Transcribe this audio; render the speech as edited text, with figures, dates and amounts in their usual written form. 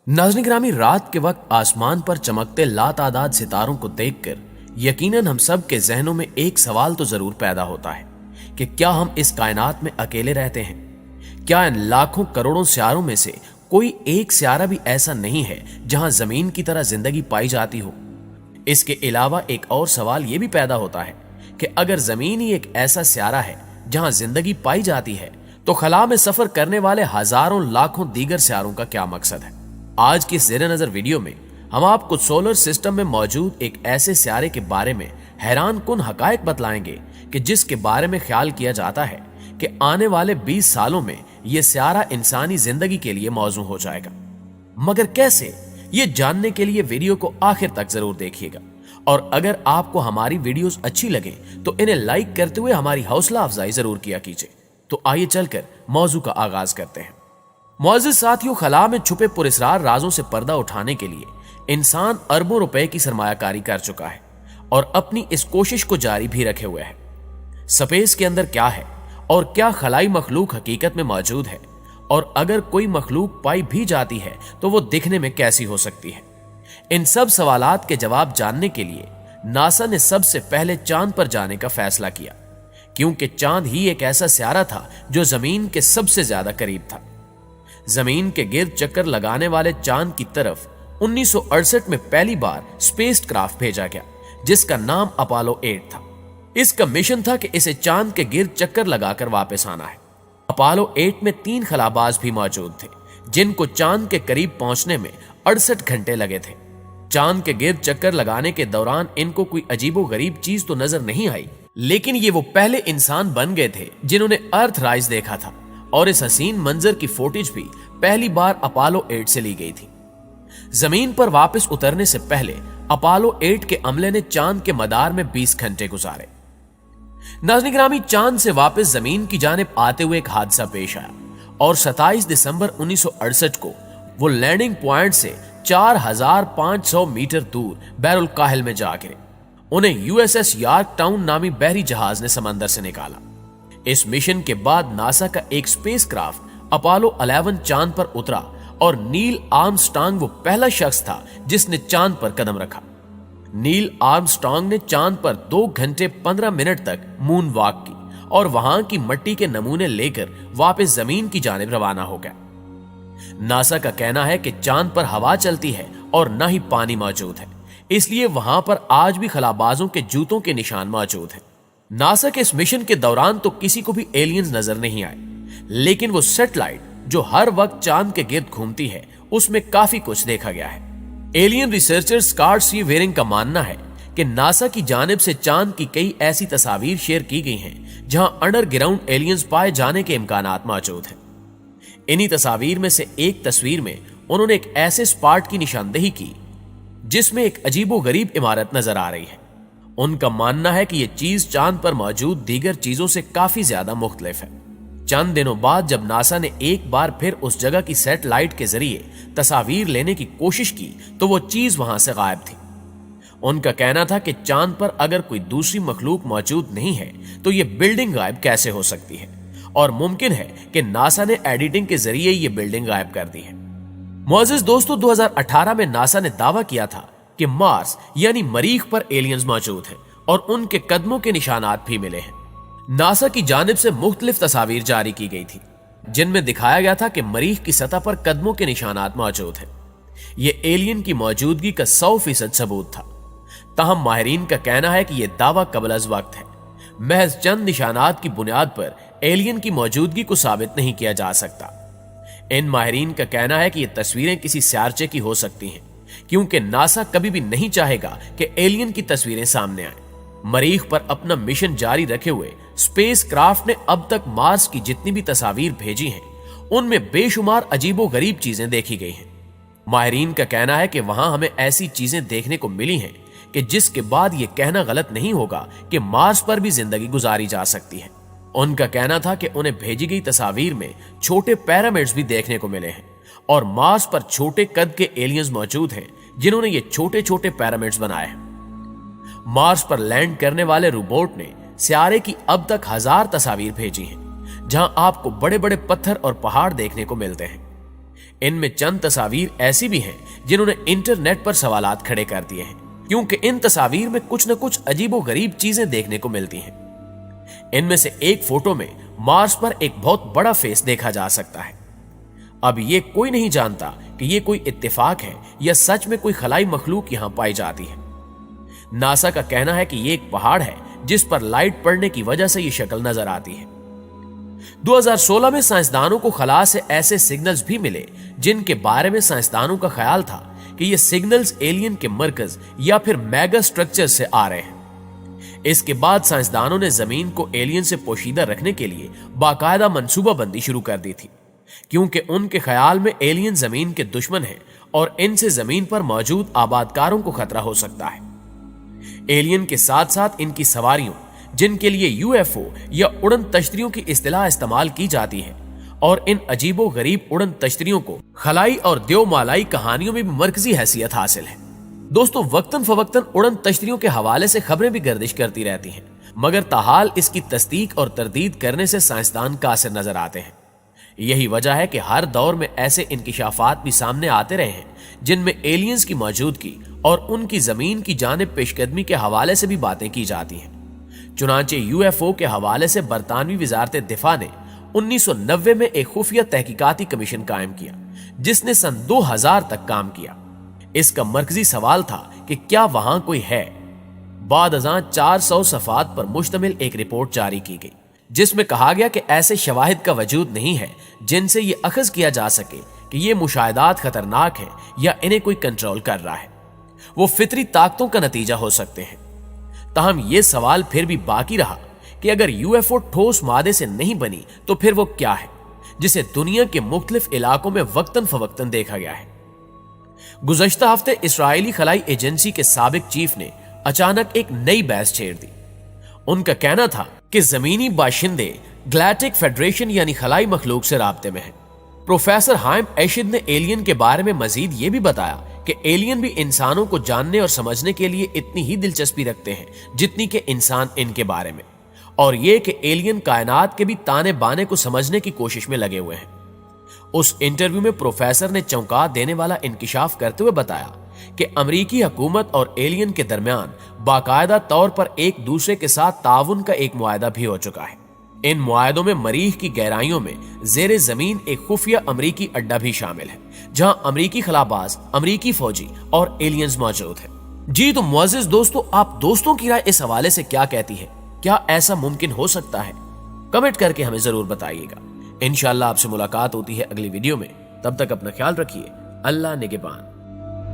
नाज़रीन ग्रामी, रात के वक्त आसमान पर चमकते लातादाद सितारों को देखकर यकीनन हम सब के जहनों में एक सवाल तो जरूर पैदा होता है कि क्या हम इस कायनात में अकेले रहते हैं? क्या इन लाखों करोड़ों सियारों में से कोई एक सियारा भी ऐसा नहीं है जहां जमीन की तरह जिंदगी पाई जाती हो? इसके अलावा एक और सवाल यह भी पैदा होता है कि अगर जमीन ही एक ऐसा सियारा है जहां जिंदगी पाई जाती है, तो खला में सफर करने वाले हजारों लाखों दीगर सियारों का क्या मकसद है? आज की ज़ेरे नजर वीडियो में हम आपको सोलर सिस्टम में मौजूद एक ऐसे सियारे के बारे में हैरान कुन हकायक बतलाएंगे कि जिसके बारे में ख्याल किया जाता है कि आने वाले 20 सालों में यह सियारा इंसानी जिंदगी के लिए मौजू हो जाएगा। मगर कैसे, ये जानने के लिए वीडियो को आखिर तक जरूर देखिएगा। और अगर आपको हमारी वीडियोस अच्छी लगे तो इन्हें लाइक करते हुए हमारी हौसला अफजाई जरूर किया कीजिए। तो आइए चलकर मौजू का आगाज करते हैं। मौजूद साथियों, खला में छुपे पुरस्रार राजों से पर्दा उठाने के लिए इंसान अरबों रुपए की सरमायाकारी कर चुका है और अपनी इस कोशिश को जारी भी रखे हुए है। स्पेस के अंदर क्या है और क्या खलाई मखलूक हकीकत में मौजूद है, और अगर कोई मखलूक पाई भी जाती है तो वो दिखने में कैसी हो सकती है? इन सब सवालात के जवाब जानने के लिए नासा ने सबसे पहले चांद पर जाने का फैसला किया, क्योंकि चांद ही एक ऐसा सियारा था जो जमीन के सबसे ज्यादा करीब था। जमीन के गिर्द चक्कर लगाने वाले चांद की तरफ 1968 में पहली बार स्पेस क्राफ्ट भेजा गया, जिसका नाम अपोलो 8 था। इसका मिशन था कि इसे चांद के गिर्द चक्कर लगाकर वापस आना है। अपोलो 8 में 3 खलाबाज भी मौजूद थे, जिनको चांद के करीब पहुंचने में 68 घंटे लगे थे। चांद के गिर्द चक्कर लगाने के दौरान इनको कोई अजीबो गरीब चीज तो नजर नहीं आई, लेकिन ये वो पहले इंसान बन गए थे जिन्होंने अर्थ राइज देखा था, और इस हसीन मंजर की फोटेज भी पहली बार अपोलो 8 से ली गई थी। जमीन पर वापस उतरने से पहले अपोलो 8 के अमले ने चांद के मदार में 20 घंटे गुजारे। नाज़रीन ग्रामी, चांद से वापस जमीन की जानिब आते हुए एक हादसा पेश आया और 27 दिसंबर 1968 को वो लैंडिंग पॉइंट से 4500 मीटर दूर बैरुल काहिल में जा गिरे। उन्हें यूएसएस यॉर्क टाउन नामी बहरी जहाज ने समंदर से निकाला। इस मिशन के बाद नासा का एक स्पेसक्राफ्ट अपोलो 11 चांद पर उतरा और नील आर्मस्ट्रांग वो पहला शख्स था जिसने चांद पर कदम रखा। नील आर्मस्ट्रांग ने चांद पर 2 घंटे 15 मिनट तक मून वॉक की और वहां की मिट्टी के नमूने लेकर वापस जमीन की जानिब रवाना हो गया। नासा का कहना है कि चांद पर हवा चलती है और न ही पानी मौजूद है, इसलिए वहां पर आज भी खलाबाजों के जूतों के निशान मौजूद हैं। नासा के इस मिशन के दौरान तो किसी को भी एलियंस नजर नहीं आए, लेकिन वो सैटेलाइट जो हर वक्त चांद के गिर्द घूमती है, उसमें काफी कुछ देखा गया है। एलियन रिसर्चर स्कॉट सी वेरिंग का मानना है कि नासा की जानिब से चांद की कई ऐसी तस्वीर शेयर की गई हैं जहां अंडरग्राउंड एलियंस पाए जाने के इम्कानात मौजूद हैं। इन्हीं तस्वीर में से एक तस्वीर में उन्होंने एक ऐसे स्पॉट की निशानदेही की जिसमें एक अजीबो गरीब इमारत नजर आ रही है। उनका मानना है कि यह चीज चांद पर मौजूद दीगर चीजों से काफी ज्यादा मुख्तलिफ है। चंद दिनों बाद जब नासा ने एक बार फिर उस जगह की सैटेलाइट के जरिए तस्वीर लेने की कोशिश की तो वो चीज वहां से गायब थी। उनका कहना था कि चांद पर अगर कोई दूसरी मखलूक मौजूद नहीं है तो ये बिल्डिंग गायब कैसे हो सकती है, और मुमकिन है कि नासा ने एडिटिंग के जरिए ये बिल्डिंग गायब कर दी है। मुअज़्ज़िज़ दोस्तों, 2018 में नासा ने दावा किया था कि मार्स यानी मरीख पर एलियंस मौजूद हैं और उनके कदमों के निशानात भी मिले हैं। नासा की जानिब से मुख्तलिफ तस्वीर जारी की गई थी जिनमें दिखाया गया था कि मरीख की सतह पर कदमों के निशानात मौजूद हैं। यह एलियन की मौजूदगी का 100% सबूत था। ताहम माहिरीन का कहना है कि यह दावा कबल अज़ वक्त है। महज चंद निशानात की बुनियाद पर एलियन की मौजूदगी को साबित नहीं किया जा सकता। इन माहिरीन का कहना है कि यह तस्वीरें किसी सियारचे की हो सकती हैं, क्योंकि नासा कभी भी नहीं चाहेगा कि एलियन की तस्वीरें सामने आए। मरीख पर अपना मिशन जारी रखे हुए स्पेस क्राफ्ट ने अब तक मार्स की जितनी भी तस्वीर भेजी हैं, उनमें बेशुमार अजीबो गरीब चीजें देखी गई हैं। माहिरीन का कहना है कि वहां हमें ऐसी चीजें देखने को मिली हैं कि जिसके बाद यह कहना गलत नहीं होगा कि मार्स पर भी जिंदगी गुजारी जा सकती है। उनका कहना था कि उन्हें भेजी गई तस्वीर में छोटे पिरामिड्स भी देखने को मिले हैं और मार्स पर छोटे कद के एलियंस मौजूद हैं जिन्होंने ये छोटे छोटे पिरामिड्स बनाए हैं। मार्स पर लैंड करने वाले रोबोट ने सियारे की अब तक 1000 तस्वीर भेजी हैं, जहां आपको बड़े बड़े पत्थर और पहाड़ देखने को मिलते हैं। इनमें चंद तस्वीर ऐसी भी हैं जिन्होंने इंटरनेट पर सवालात खड़े कर दिए हैं, क्योंकि इन तस्वीर में कुछ न कुछ अजीबोगरीब चीजें देखने को मिलती हैं। इनमें से एक फोटो में मार्स पर एक बहुत बड़ा फेस देखा जा सकता है। अब ये कोई नहीं जानता कि ये कोई इत्तेफाक है या सच में कोई खलाई मखलूक यहां पाई जाती है। नासा का कहना है कि ये एक पहाड़ है जिस पर लाइट पड़ने की वजह से ये शक्ल नजर आती है। 2016 में साइंसदानों को खला से ऐसे सिग्नल्स भी मिले जिनके बारे में साइंसदानों का ख्याल था कि ये सिग्नल्स एलियन के मरकज या फिर मेगा स्ट्रक्चर से आ रहे हैं। इसके बाद साइंसदानों ने जमीन को एलियन से पोशीदा रखने के लिए बाकायदा मंसूबाबंदी शुरू कर दी थी, क्योंकि उनके ख्याल में एलियन जमीन के दुश्मन हैं और इनसे जमीन पर मौजूद आबादकारों को खतरा हो सकता है। एलियन के साथ साथ इनकी सवारियों, जिनके लिए यूएफओ या उड़न तश्तरियों की इस्तिलाह इस्तेमाल की जाती है, और इन अजीबो गरीब उड़न तश्तरियों को खलाई और देवमालाई कहानियों में भी मरकजी हैसियत हासिल है। दोस्तों, वक्तन फवक्तन उड़न तश्तरियों के हवाले से खबरें भी गर्दिश करती रहती हैं, मगर ताहाल इसकी तस्दीक और तरदीद करने से साइंसदान कासिर नजर आते हैं। यही वजह है कि हर दौर में ऐसे इंकिशाफात भी सामने आते रहे हैं जिनमें एलियंस की मौजूदगी और उनकी जमीन की जानिब पेशकदमी के हवाले से भी बातें की जाती हैं। चुनांचे यूएफओ के हवाले से बरतानवी वजारत दिफा ने 1990 में एक खुफिया तहकीकाती कमीशन कायम किया, जिसने सन 2000 तक काम किया। इसका मरकजी सवाल था कि क्या वहां कोई है। बाद अज़ां 400 सफात पर मुश्तमिल एक रिपोर्ट जारी की गई, जिसमें कहा गया कि ऐसे शवाहिद का वजूद नहीं है जिनसे ये अखज़ किया जा सके कि ये मुशाहिदात खतरनाक है या इन्हें कोई कंट्रोल कर रहा है। वो फितरी ताकतों का नतीजा हो सकते हैं। ताहम ये सवाल फिर भी बाकी रहा कि अगर यूएफओ ठोस मादे से नहीं बनी तो फिर वो क्या है, जिसे दुनिया के मुख्तलिफ इलाकों में वक्तन फवक्तन देखा गया है। गुज़श्ता हफ्ते इस्राएली खलाई एजेंसी के साबिक चीफ ने अचानक एक नई बहस छेड़ दी। उनका कहना था कि जमीनी बाशिंदे गैलेक्टिक फेडरेशन यानी खलाई मखलूक से राब्ते में है। प्रोफेसर हाइम एशिद ने एलियन के बारे में मजीद ये भी बताया कि एलियन भी इंसानों को जानने और समझने के लिए इतनी ही दिलचस्पी रखते हैं जितनी कि इंसान इनके बारे में, और ये कि एलियन कायनात के भी ताने बाने को समझने की कोशिश में लगे हुए हैं। उस इंटरव्यू में प्रोफेसर ने चौंका देने वाला इंकिशाफ करते हुए बताया कि अमरीकी हुकूमत और एलियन के दरमियान बाकायदा तौर पर एक दूसरे के साथ ताउन का एक मुआहदा भी हो चुका है। इन मुआहदों में मरीख की गहराइयों में जेरे जमीन एक खुफिया अमरीकी अड्डा भी शामिल है, जहां अमरीकी खलाबाज, अमरीकी फौजी और एलियंस मौजूद है। जी तो मुअज़्ज़िज़ दोस्तों, आप दोस्तों की राय इस हवाले से क्या कहती है? क्या ऐसा मुमकिन हो सकता है? कमेंट करके हमें जरूर बताइएगा। इंशाअल्लाह आपसे मुलाकात होती है अगली वीडियो में। तब तक अपना ख्याल रखिए। अल्लाह निगहबान।